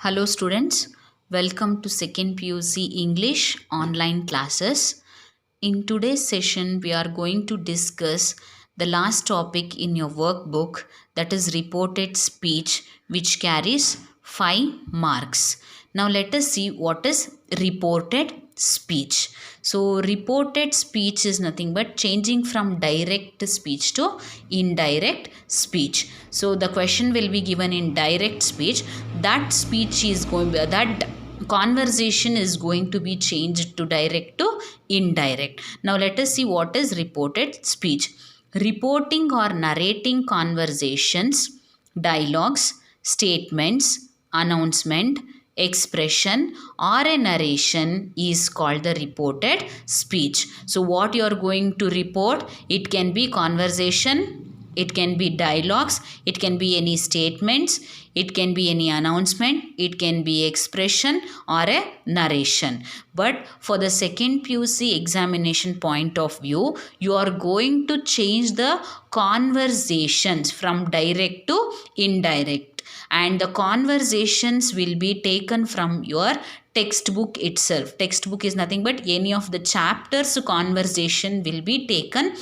Hello students, welcome to second PUC English online classes. In today's session, we are going to discuss the last topic in your workbook, that is reported speech, which carries 5 marks. Now let us see what is reported speech. So reported speech is nothing but changing from direct speech to indirect speech. So the question will be given in direct speech. That speech is going that conversation is going to be changed to direct to indirect. Now let us see what is reported speech. Reporting or narrating conversations, dialogues, statements, announcement, expression or a narration is called the reported speech. So what you are going to report, it can be conversation, it can be dialogues, it can be any statements, it can be any announcement, it can be expression or a narration. But for the second PUC examination point of view, you are going to change the conversations from direct to indirect, and the conversations will be taken from your textbook itself. Textbook is nothing but any of the chapters conversation will be taken.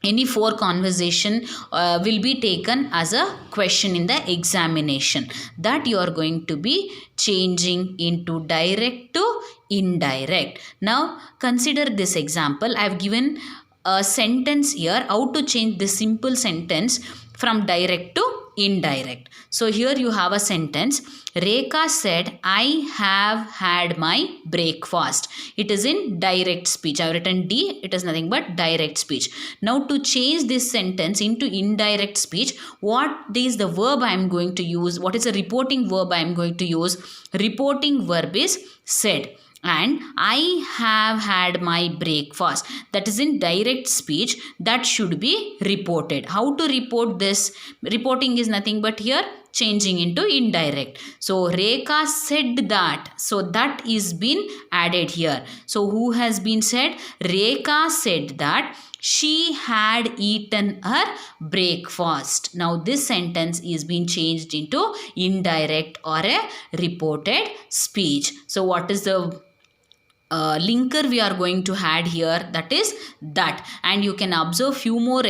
Any 4 conversation will be taken as a question in the examination, that you are going to be changing into direct to indirect. Now consider this example. I have given a sentence here, how to change this simple sentence from direct to indirect. So here you have a sentence. Rekha said, I have had my breakfast. It is in direct speech. I have written D. It is nothing but direct speech. Now to change this sentence into indirect speech, what is the verb I am going to use? What is the reporting verb I am going to use? Reporting verb is said. And I have had my breakfast. That is in direct speech. That should be reported. How to report this? Reporting is nothing but here changing into indirect. So Rekha said that. So that is been added here. So who has been said? Rekha said that she had eaten her breakfast. Now this sentence is being changed into indirect or a reported speech. So what is the linker we are going to add here? That is that. And you can observe few more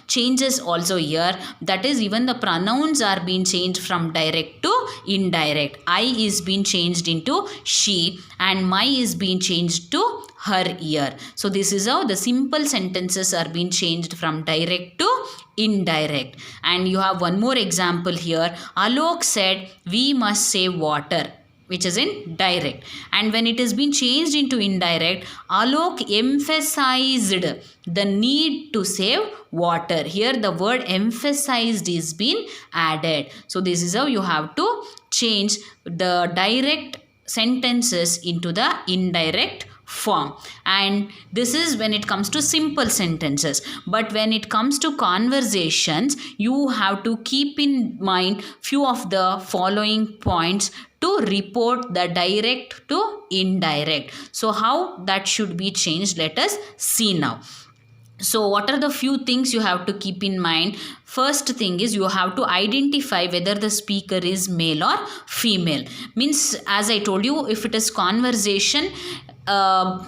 changes also here. That is, even the pronouns are being changed from direct to indirect. I is being changed into she and my is being changed to her here. So this is how the simple sentences are being changed from direct to indirect. And you have one more example here. Alok said we must save water, which is in direct. And when it has been changed into indirect, Alok emphasized the need to save water. Here the word emphasized is been added. So this is how you have to change the direct sentences into the indirect form. And this is when it comes to simple sentences. But when it comes to conversations, you have to keep in mind few of the following points to report the direct to indirect. So how that should be changed, let us see now. So what are the few things you have to keep in mind? First thing is, you have to identify whether the speaker is male or female. Means, as I told you, if it is conversation,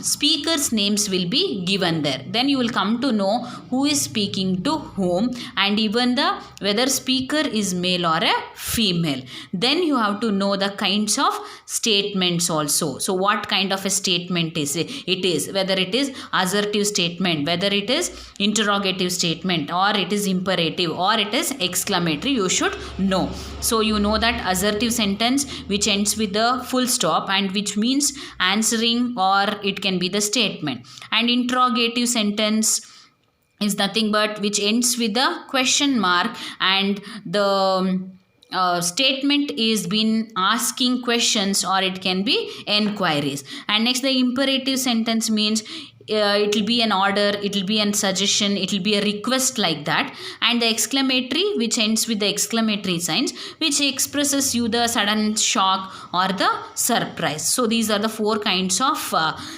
speakers' names will be given there. Then you will come to know who is speaking to whom, and even the whether speaker is male or a female. Then you have to know the kinds of statements also. So what kind of a statement is it? It is whether it is assertive statement, whether it is interrogative statement, or it is imperative, or it is exclamatory. You should know. So you know that assertive sentence which ends with the full stop and which means answering, or it can be the statement. And interrogative sentence is nothing but which ends with the question mark, and the statement is been asking questions, or it can be enquiries. And next, the imperative sentence means it will be an order, it will be a suggestion, it will be a request, like that. And the exclamatory, which ends with the exclamatory signs, which expresses you the sudden shock or the surprise. So these are the four kinds of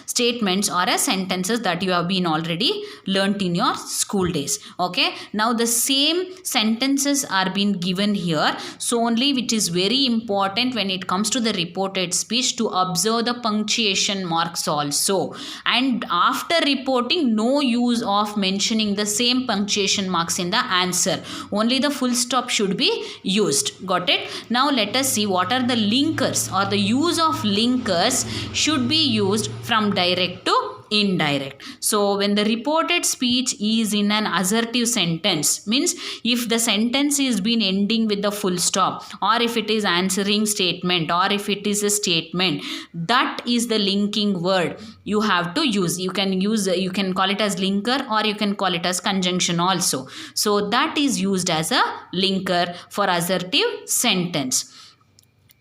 statements or sentences that you have been already learnt in your school days. Okay, now the same sentences are being given here, so only it is very important when it comes to the reported speech to observe the punctuation marks also. And after reporting, no use of mentioning the same punctuation marks in the answer, only the full stop should be used. Got it? Now let us see what are the linkers, or the use of linkers should be used from direct to indirect. So when the reported speech is in an assertive sentence, means if the sentence is been ending with the full stop, or if it is answering statement, or if it is a statement, that is the linking word you have to use. You can call it as linker, or you can call it as conjunction also. So that is used as a linker for assertive sentence.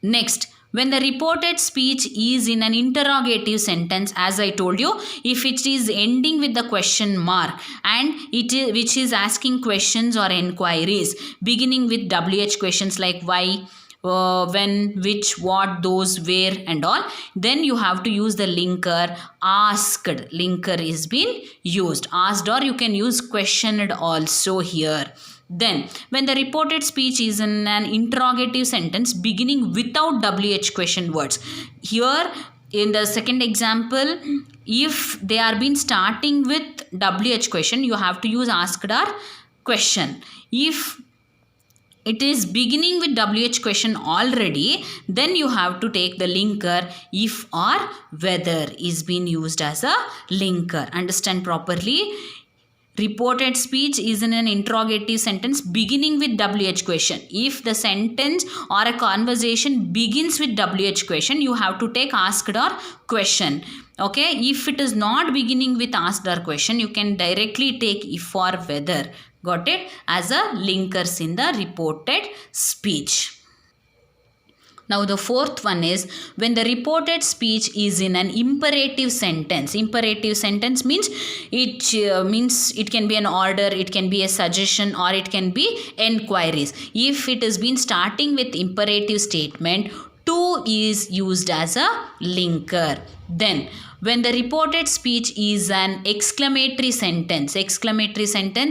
Next, when the reported speech is in an interrogative sentence, as I told you, if it is ending with the question mark and which is asking questions or enquiries beginning with WH questions like why, when, which, what, those, where and all, then you have to use the linker asked. Linker is being used, asked, or you can use questioned also here. Then, when the reported speech is in an interrogative sentence beginning without WH question words, here in the second example, if they are been starting with WH question, you have to use asked or question. If it is beginning with WH question already, then you have to take the linker if or whether is being used as a linker. Understand properly? Reported speech is in an interrogative sentence beginning with WH question. If the sentence or a conversation begins with WH question, you have to take asked or question. Okay, if it is not beginning with asked or question, you can directly take if or whether. Got it? As a linkers in the reported speech. Now the fourth one is when the reported speech is in an imperative sentence. Imperative sentence means it can be an order, it can be a suggestion, or it can be enquiries. If it has been starting with imperative statement, to is used as a linker. Then when the reported speech is an exclamatory sentence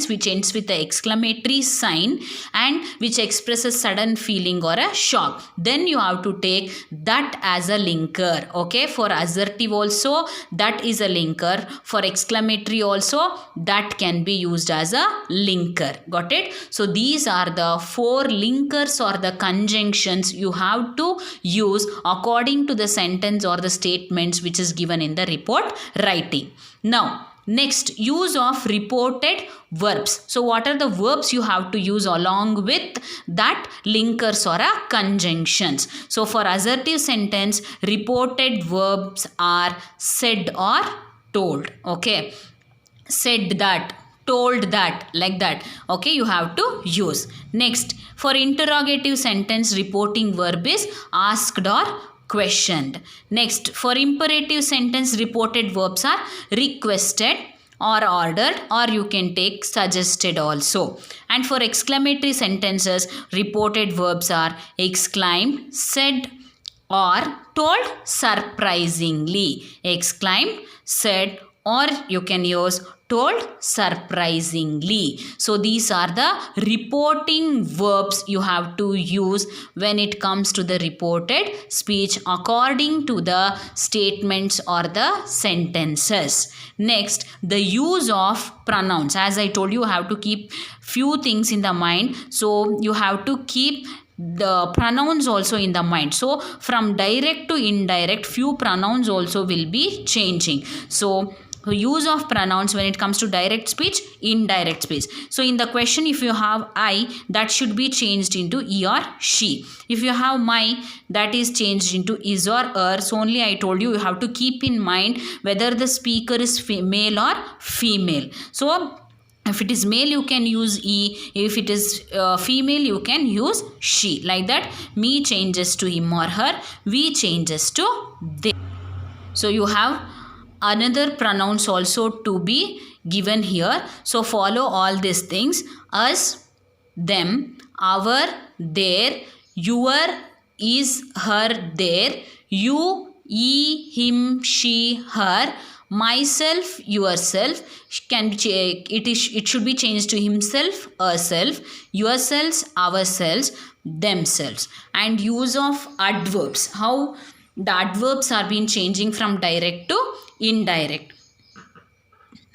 which ends with the exclamatory sign and which expresses sudden feeling or a shock, then you have to take that as a linker. Okay, for assertive also that is a linker, for exclamatory also that can be used as a linker. Got it? So these are the four linkers or the conjunctions you have to use according to the sentence or the statements which is given in the report writing. Now next, use of reported verbs. So what are the verbs you have to use along with that linkers or a conjunctions? So for assertive sentence, reported verbs are said or told. Okay, said that, told that, like that. Okay, you have to use. Next, for interrogative sentence, reporting verb is asked or questioned. Next, for imperative sentence, reported verbs are requested or ordered, or you can take suggested also. And for exclamatory sentences, reported verbs are exclaimed, said, or told surprisingly. Exclaimed, said, or you can use told surprisingly. So these are the reporting verbs you have to use when it comes to the reported speech according to the statements or the sentences. Next, the use of pronouns. As I told you, you have to keep few things in the mind. So you have to keep the pronouns also in the mind. So from direct to indirect, few pronouns also will be changing. So use of pronouns when it comes to direct speech, indirect speech. So in the question, if you have I, that should be changed into he or she. If you have my, that is changed into is or her. So only I told you, you have to keep in mind whether the speaker is male or female. So if it is male, you can use he. If it is female, you can use she. Like that, me changes to him or her, we changes to they. So you have another pronouns also to be given here. So follow all these things: us, them, our, their, your, is, her, their, you, ye, him, she, her, myself, yourself. It should be changed to himself, herself, yourselves, ourselves, themselves. And use of adverbs, how the adverbs are being changing from direct to indirect.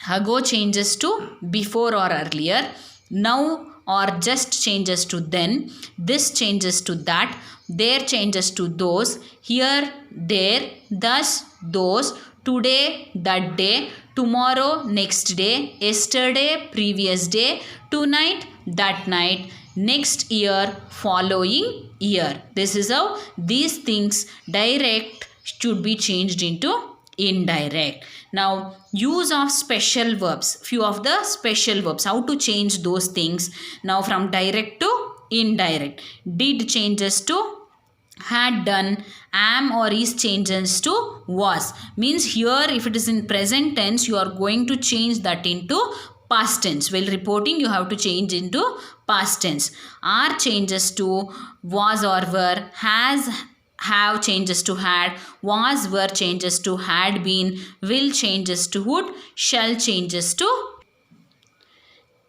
Ago changes to before or earlier, now or just changes to then, this changes to that, there changes to those, here, there, thus, those, today, that day, tomorrow, next day, yesterday, previous day, tonight, that night, next year, following year. This is how these things direct should be changed into indirect. Now, use of special verbs, few of the special verbs, how to change those things. Now from direct to indirect. Did changes to had, done. Am or is changes to was. Means here if it is in present tense, you are going to change that into past tense. While reporting, you have to change into past tense. Are changes to was or were. Has, have changes to had. Was, were changes to had been. Will changes to would. Shall changes to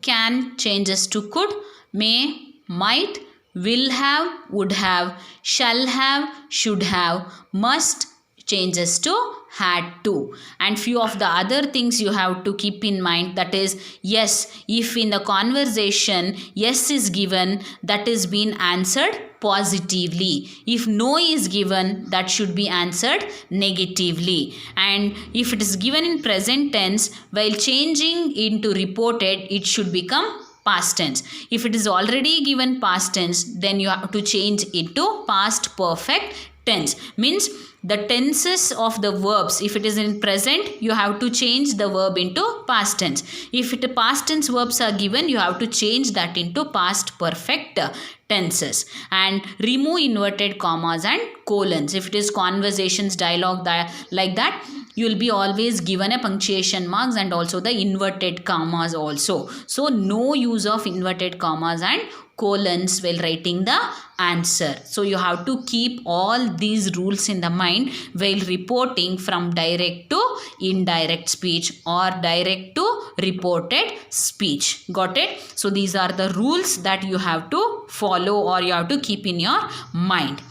can changes to could. May, might, will have, would have, shall have, should have, must changes to had to. And few of the other things you have to keep in mind, that is yes. If in the conversation yes is given, that is being answered positively. If no is given, that should be answered negatively. And if it is given in present tense, while changing into reported, it should become past tense. If it is already given past tense, then you have to change into past perfect tense. Means the tenses of the verbs, if it is in present, you have to change the verb into past tense. If it past tense verbs are given, you have to change that into past perfect tenses. And remove inverted commas and colons. If it is conversations, dialogue, like that, you will be always given a punctuation marks and also the inverted commas also. So no use of inverted commas and colons while writing the answer. So you have to keep all these rules in the mind while reporting from direct to indirect speech or direct to reported speech. Got it? So these are the rules that you have to follow or you have to keep in your mind.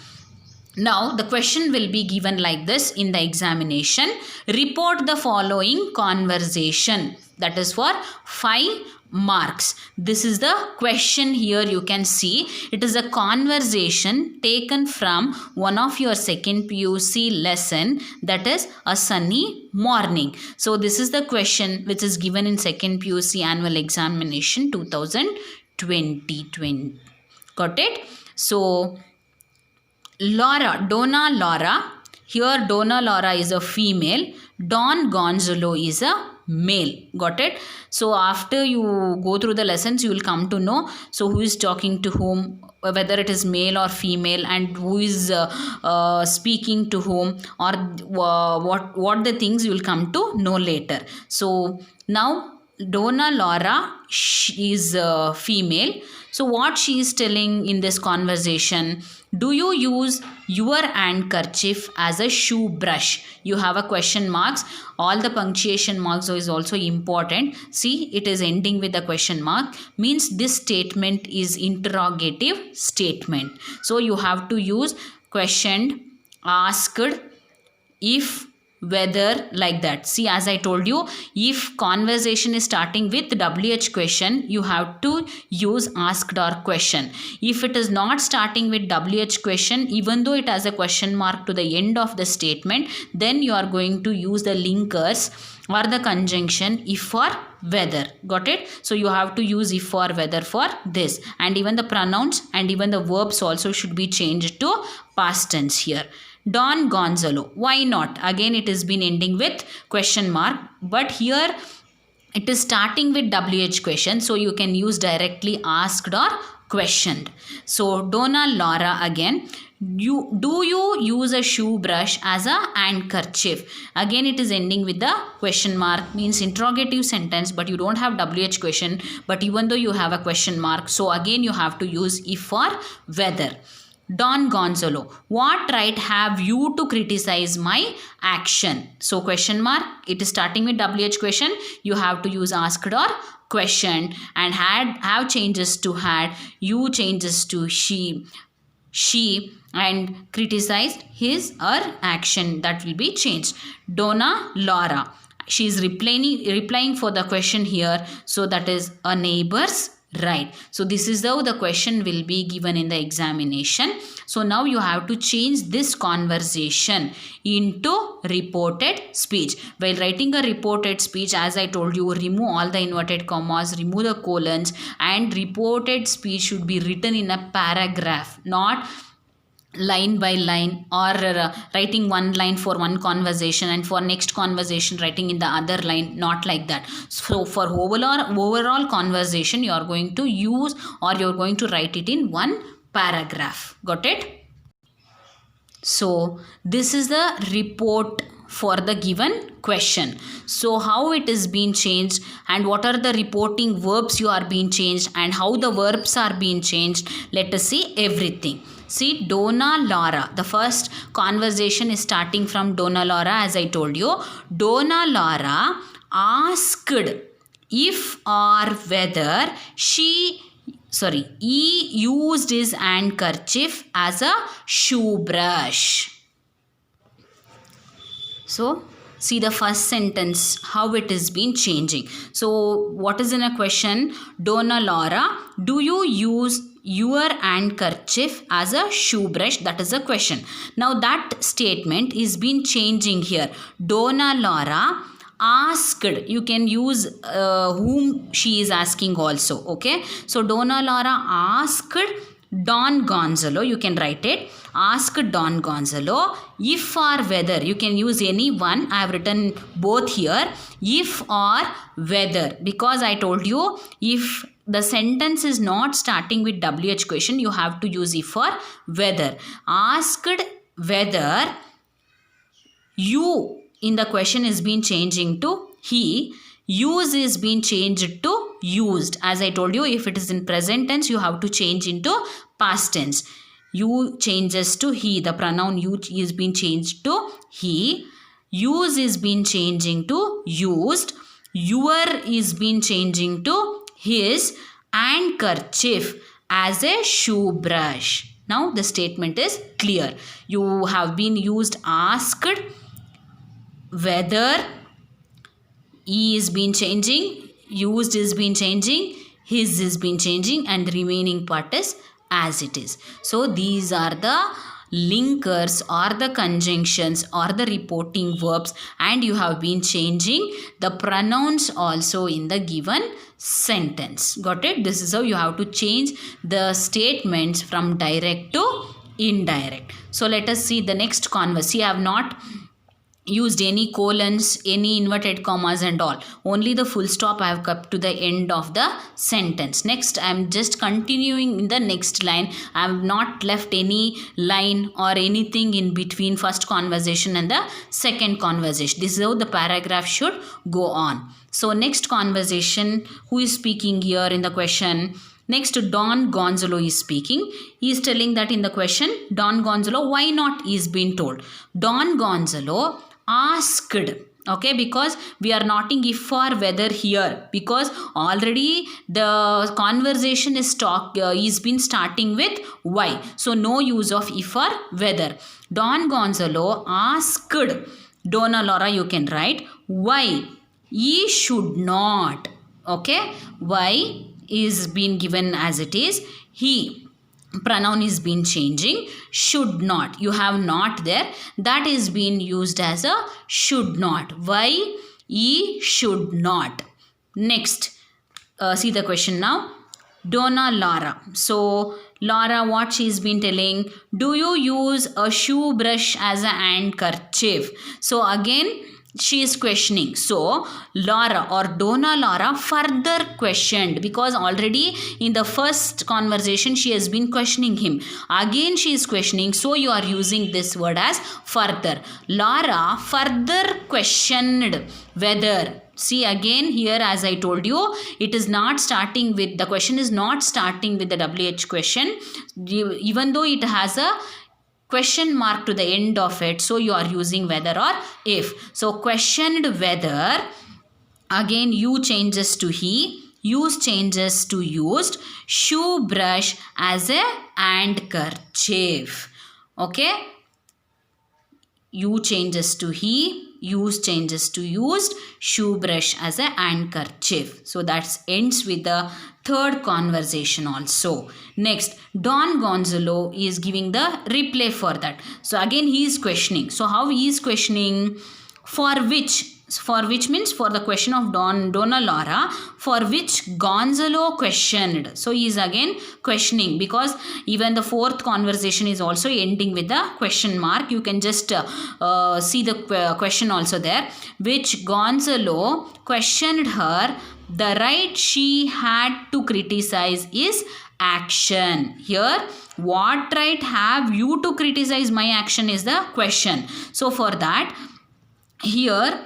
Now the question will be given like this in the examination. Report the following conversation. That is for 5 marks. This is the question here. You can see it is a conversation taken from one of your second PUC lesson, that is a sunny morning. So this is the question which is given in second PUC annual examination 2020. Got it? So Laura, Donna Laura. Here Donna Laura is a female. Don Gonzalo is a male. Got it? So after you go through the lessons, you will come to know so who is talking to whom, whether it is male or female, and who is speaking to whom, or what the things you will come to know later. So now Donna Laura, she is female. So what she is telling in this conversation: do you use your handkerchief as a shoe brush? You have a question marks. All the punctuation marks is also important. See, it is ending with a question mark. Means this statement is interrogative statement. So you have to use questioned, asked, if, whether, like that. See, as I told you, if conversation is starting with WH question, you have to use asked or question. If it is not starting with WH question, even though it has a question mark to the end of the statement, then you are going to use the linkers or the conjunction if or whether. Got it? So you have to use if or whether for this. And even the pronouns and even the verbs also should be changed to past tense here. Don Gonzalo. Why not? Again, it has been ending with question mark. But here it is starting with WH question. So you can use directly asked or questioned. So Donna Laura again. Do you use a shoe brush as a handkerchief? Again it is ending with the question mark, means interrogative sentence, but you don't have WH question, but even though you have a question mark, so again you have to use if or whether. Don Gonzalo, what right have you to criticize my action? So question mark, it is starting with WH question, you have to use asked or questioned, and have changes to had, you changes to she, and criticized his or action, that will be changed. Donna Laura, she is replying for the question here, so that is a neighbor's right. So this is how the question will be given in the examination. So now you have to change this conversation into reported speech. While writing a reported speech, as I told you, remove all the inverted commas, remove the colons, and reported speech should be written in a paragraph, not line by line, or writing one line for one conversation and for next conversation writing in the other line, not like that. So for overall conversation you are going to use, or you are going to write it in one paragraph. Got it? So this is the report for the given question. So how it is being changed, and what are the reporting verbs you are being changed, and how the verbs are being changed, let us see everything. See, Donna Laura, the first conversation is starting from Donna Laura, as I told you. Donna Laura asked if or whether he used his handkerchief as a shoe brush. So see the first sentence, how it is been changing. So what is in a question? Donna Laura, do you use your handkerchief as a shoe brush? That is a question. Now that statement is been changing here. Donna Laura asked, you can use whom she is asking also. Okay, so Donna Laura asked Don Gonzalo, you can write it, ask Don Gonzalo if or whether, you can use any one, I have written both here, if or whether, because I told you if the sentence is not starting with WH question, you have to use if or whether. Asked whether, you in the question is being changing to he, use is being changed to used. As I told you, if it is in present tense, you have to change into past tense. You changes to he, the pronoun you is being changed to he, use is being changing to used, your is being changing to his, handkerchief as a shoe brush. Now the statement is clear. You have been used asked, whether, he is been changing, used is been changing, his is been changing, and the remaining part is as it is. So these are the linkers or the conjunctions or the reporting verbs, and you have been changing the pronouns also in the given sentence. Got it? This is how you have to change the statements from direct to indirect. So let us see the next converse. I have not used any colons, any inverted commas and all. Only the full stop I have kept to the end of the sentence. Next, I am just continuing in the next line. I have not left any line or anything in between first conversation and the second conversation. This is how the paragraph should go on. So next conversation, who is speaking here in the question? Next, Don Gonzalo is speaking. He is telling that in the question, Don Gonzalo, why not is being told. Don Gonzalo asked, okay, because we are noting if or whether here, because already the conversation is been starting with why, so no use of if or whether. Don Gonzalo asked Donna Laura, you can write, why he should not, okay, why is being given as it is, he pronoun is being changing, should not, you have not there, that is being used as a should not, why he should not. Next, see the question now. Donna Laura, so Laura, what she's been telling, do you use a shoe brush as a handkerchief? So again she is questioning. So Laura or Donna Laura further questioned, because already in the first conversation she has been questioning him. Again she is questioning, so you are using this word as further. Laura further questioned whether. See again here, as I told you, it is not starting with, the question is not starting with the WH question, even though it has a question mark to the end of it, so you are using whether or if. So questioned whether, again you changes to he, use changes to used, shoe brush as a handkerchief. Okay, you changes to he, use changes to used, shoe brush as a handkerchief. So that ends with the third conversation also. Next, Don Gonzalo is giving the reply for that. So again he is questioning. So how he is questioning? For which means for the question of Donna Laura, for which Gonzalo questioned. So he is again questioning, because even the fourth conversation is also ending with the question mark. You can just see the question also there. Which Gonzalo questioned her, the right she had to criticize is action. Here, what right have you to criticize my action is the question. So for that, here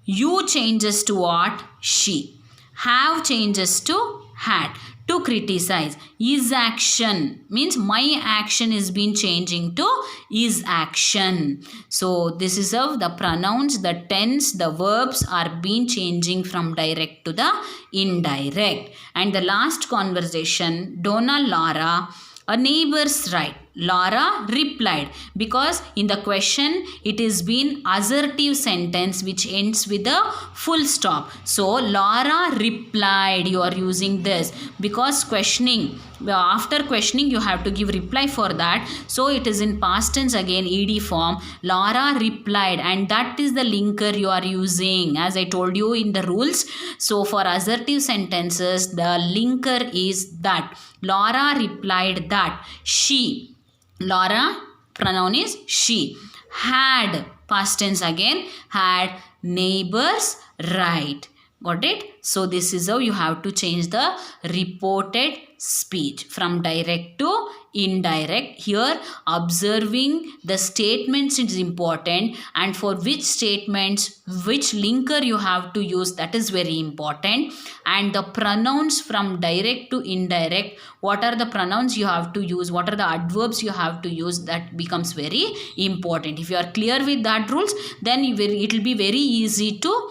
you changes to what? She. Have changes to had. To criticize. Is action means my action is been changing to is action. So this is how the pronouns, the tense, the verbs are been changing from direct to the indirect. And the last conversation, Donna Laura, a neighbor's right. Laura replied, because in the question it is been assertive sentence which ends with a full stop. So Laura replied, you are using this, because questioning, after questioning you have to give reply for that. So it is in past tense again, ed form. Laura replied, and that is the linker you are using, as I told you in the rules. So for assertive sentences the linker is that. Laura replied that she, Laura pronoun is she, had, past tense again, had neighbors right. Got it? So this is how you have to change the reported speech from direct to indirect. Here observing the statements is important, and for which statements which linker you have to use, that is very important. And the pronouns from direct to indirect, what are the pronouns you have to use, what are the adverbs you have to use, that becomes very important. If you are clear with that rules, then it will be very easy to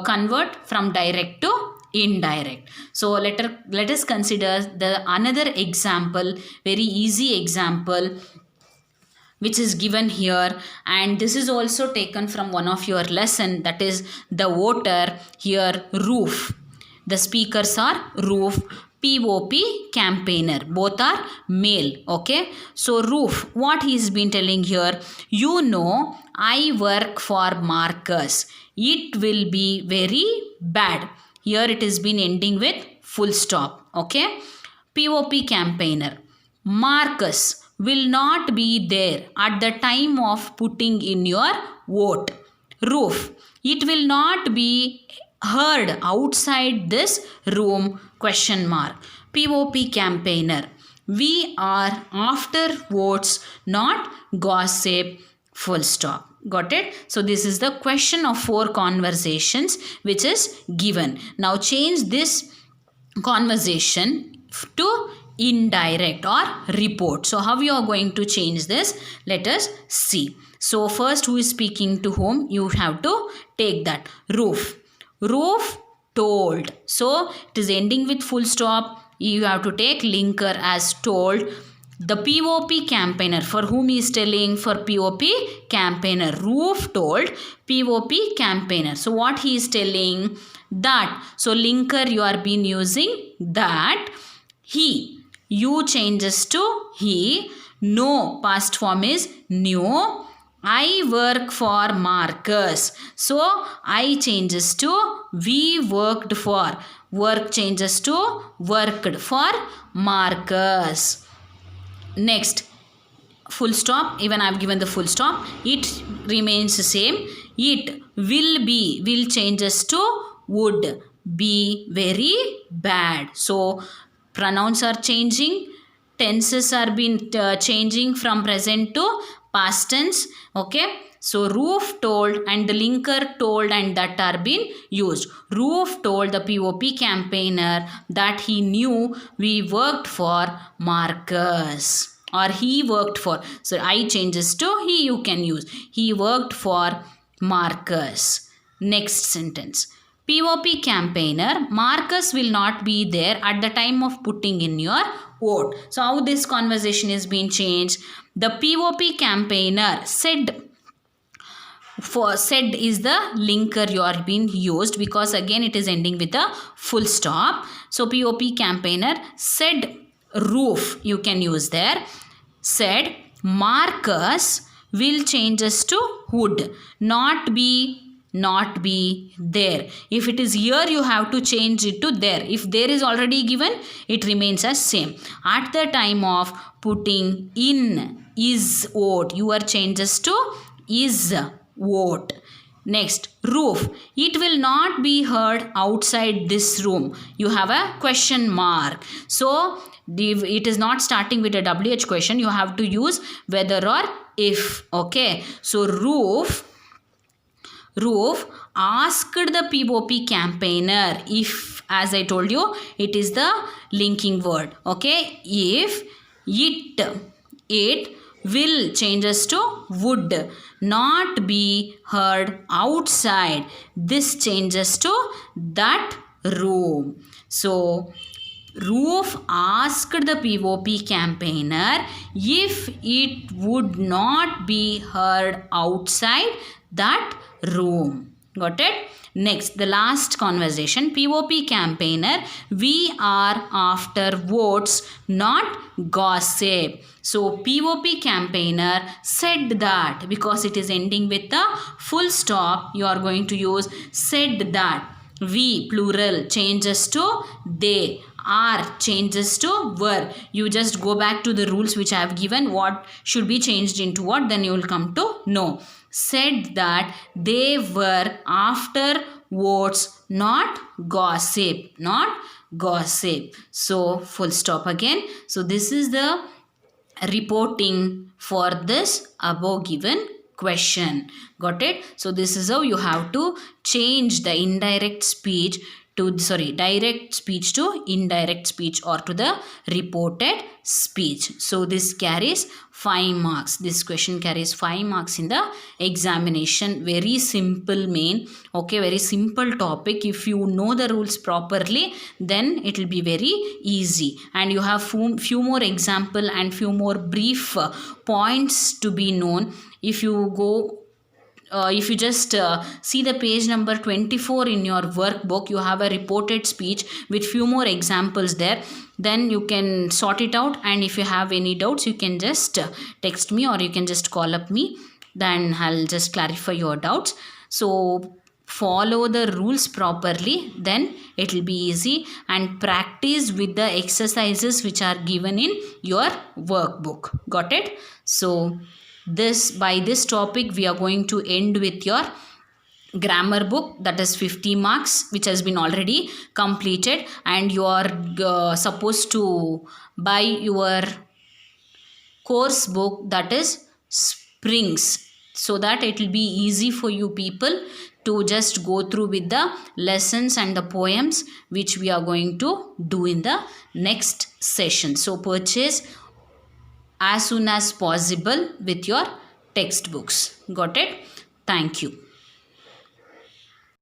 convert from direct to indirect. So let us consider the another example, very easy example which is given here, and this is also taken from one of your lesson, that is the voter. Here roof, the speakers are roof, POP campaigner, both are male. Okay, so roof, what he's been telling here, you know I work for Marcus, it will be very bad. Here it has been ending with full stop. Okay, POP campaigner, Marcus will not be there at the time of putting in your vote. Roof, it will not be heard outside this room, question mark. POP campaigner, we are after votes, not gossip, full stop. Got it? So this is the question of 4 conversations which is given. Now change this conversation to indirect or report. So how you are going to change this? Let us see. So first, who is speaking to whom? You have to take that. Roof. Roof told. So it is ending with full stop. You have to take linker as told. The POP campaigner, for whom he is telling? For POP campaigner. Roof told POP campaigner. So what he is telling? That. So linker you are been using that. He. You changes to he. No, past form is knew. I work for Marcus. So I changes to we worked for. Work changes to worked for Marcus. Next, full stop, even I have given the full stop, it remains the same. It will changes to would be very bad. So pronouns are changing, tenses are been changing from present to past tense. Okay, so Roof told and the linker told and that are being used. Roof told the POP campaigner that he knew we worked for Marcus, or he worked for, so I changes to he, you can use he worked for Marcus. Next sentence, POP campaigner, Marcus will not be there at the time of putting in your vote. So how this conversation is being changed? The POP campaigner said, for said is the linker you are being used, because again it is ending with a full stop. So POP campaigner said Roof, you can use there, said Marcus will changes to would not be there. If it is here, you have to change it to there. If there is already given, it remains as same. At the time of putting in is vote, your changes to is vote. Next, Roof, it will not be heard outside this room. You have a question mark. So it is not starting with a WH question. You have to use whether or if. Okay, so Roof asked the POP campaigner if, as I told you, it is the linking word. Okay, if it will changes to would not be heard outside, this changes to that room. So Roof asked the POP campaigner if it would not be heard outside that room. Got it? Next, the last conversation, POP campaigner, we are after votes, not gossip. So POP campaigner said that, because it is ending with the full stop, you are going to use said that. We, plural, changes to they. Are changes to were. You just go back to the rules which I have given, what should be changed into what, then you will come to know. Said that they were after votes, not gossip, So full stop again. So this is the reporting for this above given question. Got it? So this is how you have to change the indirect speech to direct speech to indirect speech, or to the reported speech. So this carries 5 marks. This question carries 5 marks in the examination. Very simple main. Okay, very simple topic. If you know the rules properly, then it will be very easy. And you have few more example and few more brief points to be known. If you go if you just see the page number 24 in your workbook, you have a reported speech with few more examples there. Then you can sort it out, and if you have any doubts, you can just text me, or you can just call up me. Then I'll just clarify your doubts. So follow the rules properly, then it will be easy, and practice with the exercises which are given in your workbook. Got it? So by this topic we are going to end with your grammar book, that is 50 marks, which has been already completed, and you are supposed to buy your course book, that is Springs, so that it will be easy for you people to just go through with the lessons and the poems which we are going to do in the next session. So purchase as soon as possible with your textbooks. Got it? Thank you.